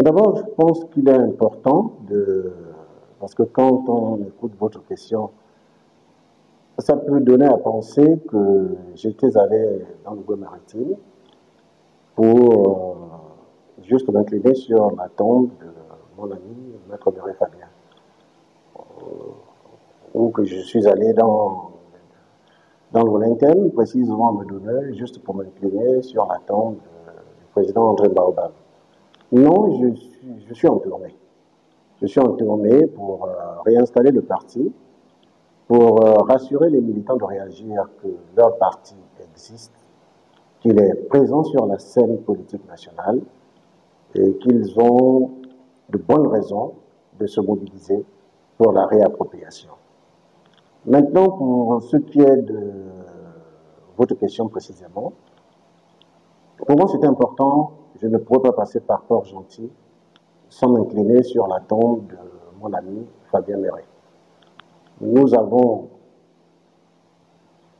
d'abord, je pense qu'il est important parce que quand on écoute votre question, ça peut donner à penser que j'étais allé dans le Gouvernement maritime pour juste m'incliner sur la tombe de mon ami, Maître Mireille Fabien, ou que je suis allé dans le lointain, précisément à Medoune, juste pour m'incliner sur la tombe du président André Baobab. Non, je suis en tournée. Je suis en tournée pour réinstaller le parti, pour rassurer les militants de réagir que leur parti existe, qu'il est présent sur la scène politique nationale et qu'ils ont de bonnes raisons de se mobiliser pour la réappropriation. Maintenant, pour ce qui est de votre question précisément, pour moi c'est important, je ne pourrais pas passer par Port-Gentil sans m'incliner sur la tombe de mon ami Fabien Mireille. Nous avons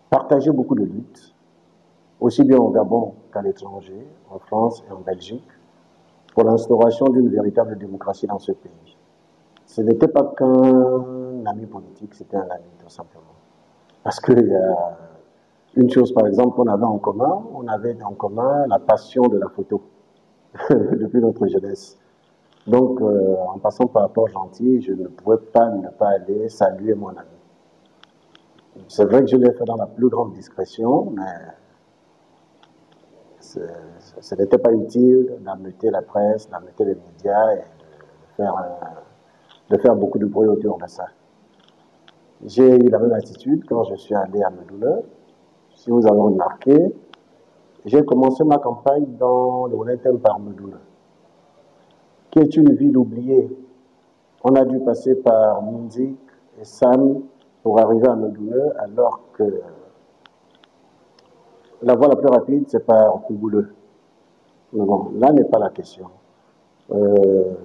partagé beaucoup de luttes, aussi bien au Gabon qu'à l'étranger, en France et en Belgique, pour l'instauration d'une véritable démocratie dans ce pays. Ce n'était pas qu'un ami politique, c'était un ami tout simplement. Parce qu'il y a une chose, par exemple, qu'on avait en commun, on avait en commun la passion de la photo depuis notre jeunesse. Donc, en passant par Port-Gentil, je ne pouvais pas ne pas aller saluer mon ami. C'est vrai que je l'ai fait dans la plus grande discrétion, mais ce n'était pas utile d'ameuter la presse, d'ameuter les médias et de faire beaucoup de bruit autour de ça. J'ai eu la même attitude quand je suis allé à Medoune. Si vous avez remarqué, j'ai commencé ma campagne dans le lointain par Medoune, qui est une ville oubliée. On a dû passer par Munzik et Sam pour arriver à Medoune, alors que la voie la plus rapide, c'est par Kougouleux. Mais bon, là n'est pas la question.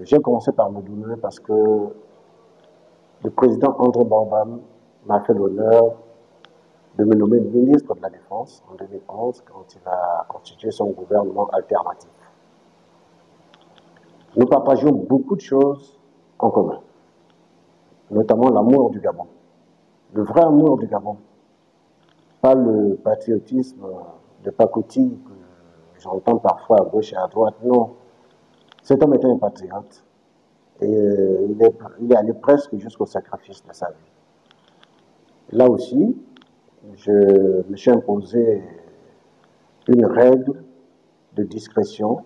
J'ai commencé par Medoune parce que le président André Baobab m'a fait l'honneur de me nommer ministre de la Défense en 2011 quand il a constitué son gouvernement alternatif. Nous partageons beaucoup de choses en commun, notamment l'amour du Gabon, le vrai amour du Gabon, pas le patriotisme de pacotille que j'entends parfois à gauche et à droite, non. Cet homme était un patriote et il est allé presque jusqu'au sacrifice de sa vie. Là aussi, je me suis imposé une règle de discrétion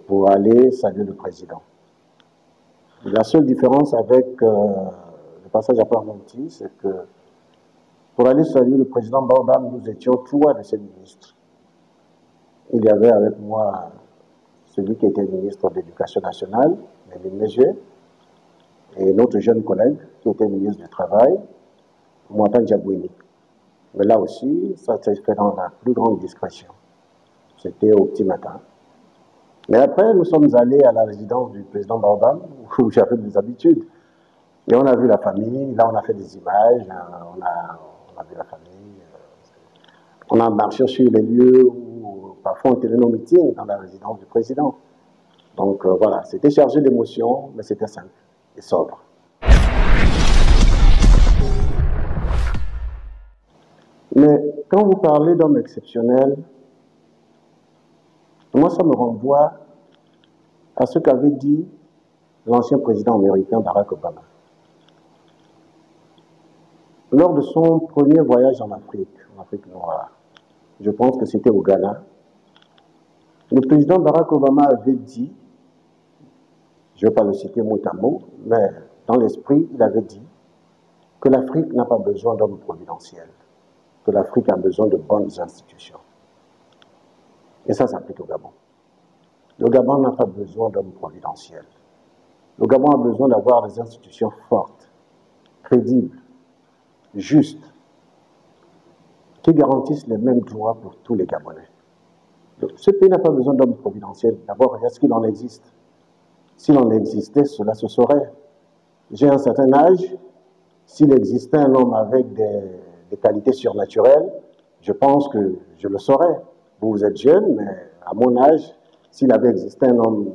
pour aller saluer le président. La seule différence avec le passage à Port-Gentil, c'est que pour aller saluer le président Baobab, nous étions trois de ses ministres. Il y avait avec moi celui qui était ministre de l'Éducation nationale, Méline Léger, et notre jeune collègue qui était ministre du Travail, Mouatan Diabouini. Mais là aussi, ça s'est fait dans la plus grande discrétion. C'était au petit matin. Mais après, nous sommes allés à la résidence du président Baobab, où j'avais des habitudes. Et on a vu la famille, là on a fait des images, on a vu la famille. On a marché sur les lieux où parfois on tenait nos meetings dans la résidence du président. Donc voilà, c'était chargé d'émotions, mais c'était simple et sobre. Mais quand vous parlez d'hommes exceptionnels, moi ça me renvoie à ce qu'avait dit l'ancien président américain Barack Obama. Lors de son premier voyage en Afrique noire, je pense que c'était au Ghana, le président Barack Obama avait dit, je ne vais pas le citer mot à mot, mais dans l'esprit, il avait dit que l'Afrique n'a pas besoin d'hommes providentiels, que l'Afrique a besoin de bonnes institutions. Et ça s'applique au Gabon. Le Gabon n'a pas besoin d'hommes providentiels. Le Gabon a besoin d'avoir des institutions fortes, crédibles, justes, qui garantissent les mêmes droits pour tous les Gabonais. Donc, ce pays n'a pas besoin d'hommes providentiels. D'abord, est-ce qu'il en existe? S'il en existait, cela se saurait. J'ai un certain âge. S'il existait un homme avec des qualités surnaturelles, je pense que je le saurais. Vous êtes jeune, mais à mon âge, s'il avait existé un homme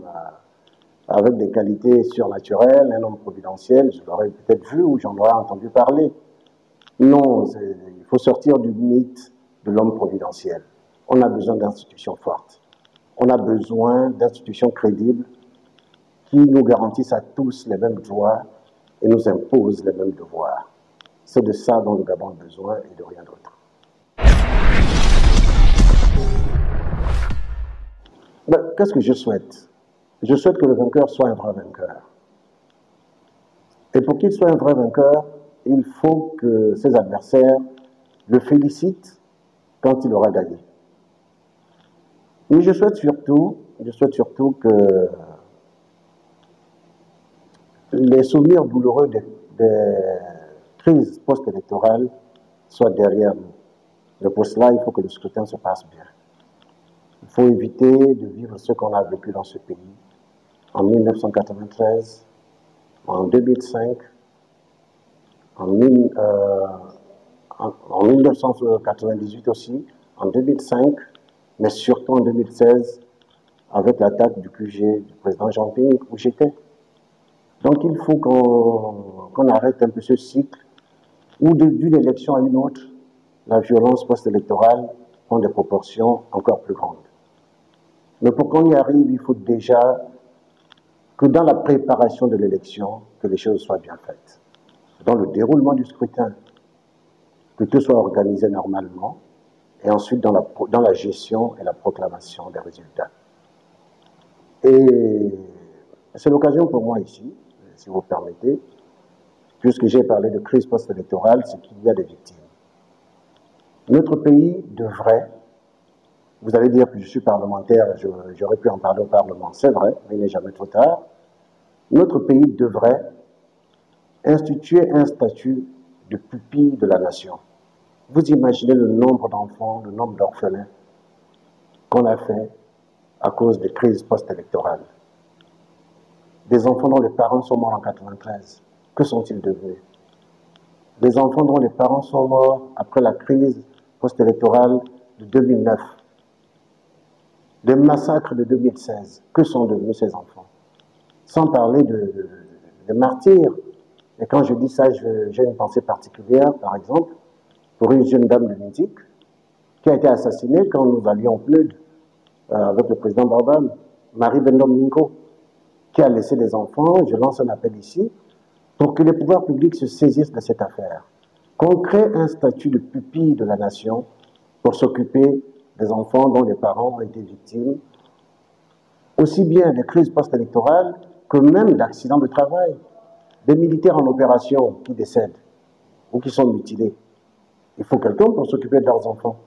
avec des qualités surnaturelles, un homme providentiel, je l'aurais peut-être vu ou j'en aurais entendu parler. Non, il faut sortir du mythe de l'homme providentiel. On a besoin d'institutions fortes. On a besoin d'institutions crédibles qui nous garantissent à tous les mêmes droits et nous imposent les mêmes devoirs. C'est de ça dont le Gabon a besoin et de rien d'autre. Qu'est-ce que je souhaite? Je souhaite que le vainqueur soit un vrai vainqueur. Et pour qu'il soit un vrai vainqueur, il faut que ses adversaires le félicitent quand il aura gagné. Mais je souhaite surtout que les souvenirs douloureux des crises post-électorales soient derrière nous. Et pour cela, il faut que le scrutin se passe bien. Il faut éviter de vivre ce qu'on a vécu dans ce pays en 1993, en 2005, en 1998 aussi, en 2005, mais surtout en 2016, avec l'attaque du QG du président Jean-Ping, où j'étais. Donc il faut qu'on arrête un peu ce cycle où d'une élection à une autre, la violence post-électorale prend des proportions encore plus grandes. Mais pour qu'on y arrive, il faut déjà que dans la préparation de l'élection, que les choses soient bien faites. Dans le déroulement du scrutin, que tout soit organisé normalement, et ensuite dans la gestion et la proclamation des résultats. Et c'est l'occasion pour moi ici, si vous permettez, puisque j'ai parlé de crise post-électorale, c'est qu'il y a des victimes. Notre pays devrait, vous allez dire que je suis parlementaire, j'aurais pu en parler au Parlement, c'est vrai, mais il n'est jamais trop tard. Notre pays devrait instituer un statut de pupille de la nation. Vous imaginez le nombre d'enfants, le nombre d'orphelins qu'on a fait à cause des crises post-électorales. Des enfants dont les parents sont morts en 1993, que sont-ils devenus? Des enfants dont les parents sont morts après la crise post-électorale de 2009. Des massacres de 2016, que sont devenus ces enfants? Sans parler de martyrs. Et quand je dis ça, j'ai une pensée particulière, par exemple, pour une jeune dame de Munich qui a été assassinée quand nous allions au PNUD avec le président Baobab, Marie Bendom Minko, qui a laissé des enfants. Je lance un appel ici pour que les pouvoirs publics se saisissent de cette affaire. Qu'on crée un statut de pupille de la nation pour s'occuper des enfants dont les parents ont été victimes, aussi bien des crises post-électorales que même d'accidents de travail, des militaires en opération qui décèdent ou qui sont mutilés. Il faut quelqu'un pour s'occuper de leurs enfants,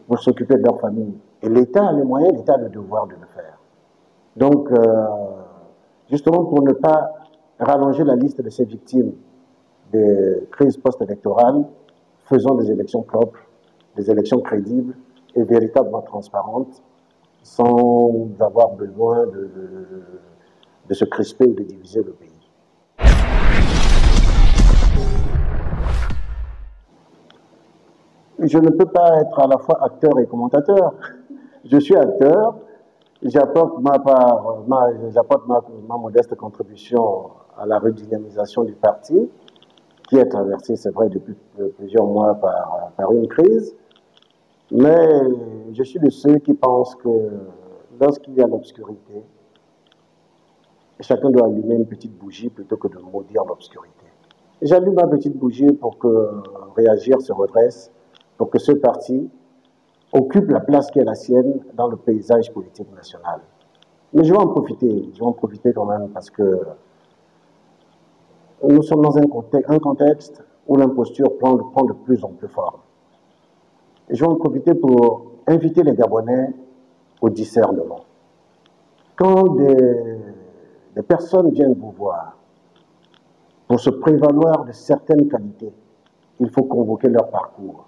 pour s'occuper de leur famille. Et l'État a les moyens, l'État a le devoir de le faire. Donc, justement pour ne pas rallonger la liste de ces victimes des crises post-électorales, faisons des élections propres, des élections crédibles et véritablement transparentes, sans avoir besoin de se crisper ou de diviser le pays. Je ne peux pas être à la fois acteur et commentateur. Je suis acteur, j'apporte ma modeste contribution à la redynamisation du parti, qui est traversé, c'est vrai, depuis plusieurs mois par une crise. Mais je suis de ceux qui pensent que lorsqu'il y a l'obscurité, chacun doit allumer une petite bougie plutôt que de maudire l'obscurité. J'allume ma petite bougie pour que Réagir se redresse, pour que ce parti occupe la place qui est la sienne dans le paysage politique national. Mais je vais en profiter quand même parce que nous sommes dans un contexte où l'imposture prend de plus en plus forme. Et je vais en profiter pour inviter les Gabonais au discernement. Quand des personnes viennent vous voir pour se prévaloir de certaines qualités, il faut convoquer leur parcours.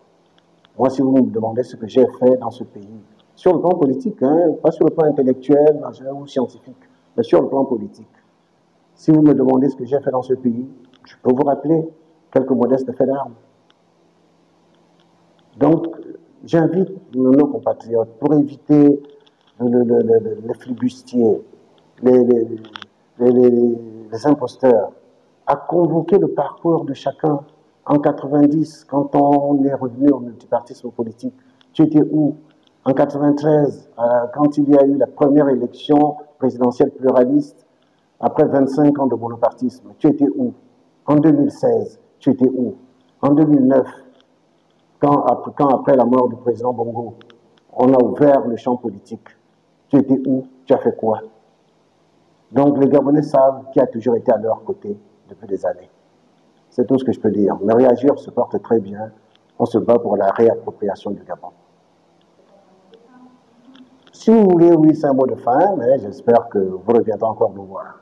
Moi, si vous me demandez ce que j'ai fait dans ce pays, sur le plan politique, pas sur le plan intellectuel ou scientifique, mais sur le plan politique, si vous me demandez ce que j'ai fait dans ce pays, je peux vous rappeler quelques modestes faits d'armes. Donc, j'invite nos compatriotes, pour éviter les flibustiers, les imposteurs, à convoquer le parcours de chacun. En 90, quand on est revenu au multipartisme politique, tu étais où? En 93, quand il y a eu la première élection présidentielle pluraliste, après 25 ans de monopartisme, tu étais où? En 2016, tu étais où? En 2009, quand après la mort du président Bongo, on a ouvert le champ politique, tu étais où? Tu as fait quoi? Donc les Gabonais savent qui a toujours été à leur côté depuis des années. C'est tout ce que je peux dire. Mais réagir se porte très bien. On se bat pour la réappropriation du Gabon. Si vous voulez, oui, c'est un mot de fin, mais j'espère que vous reviendrez encore nous voir.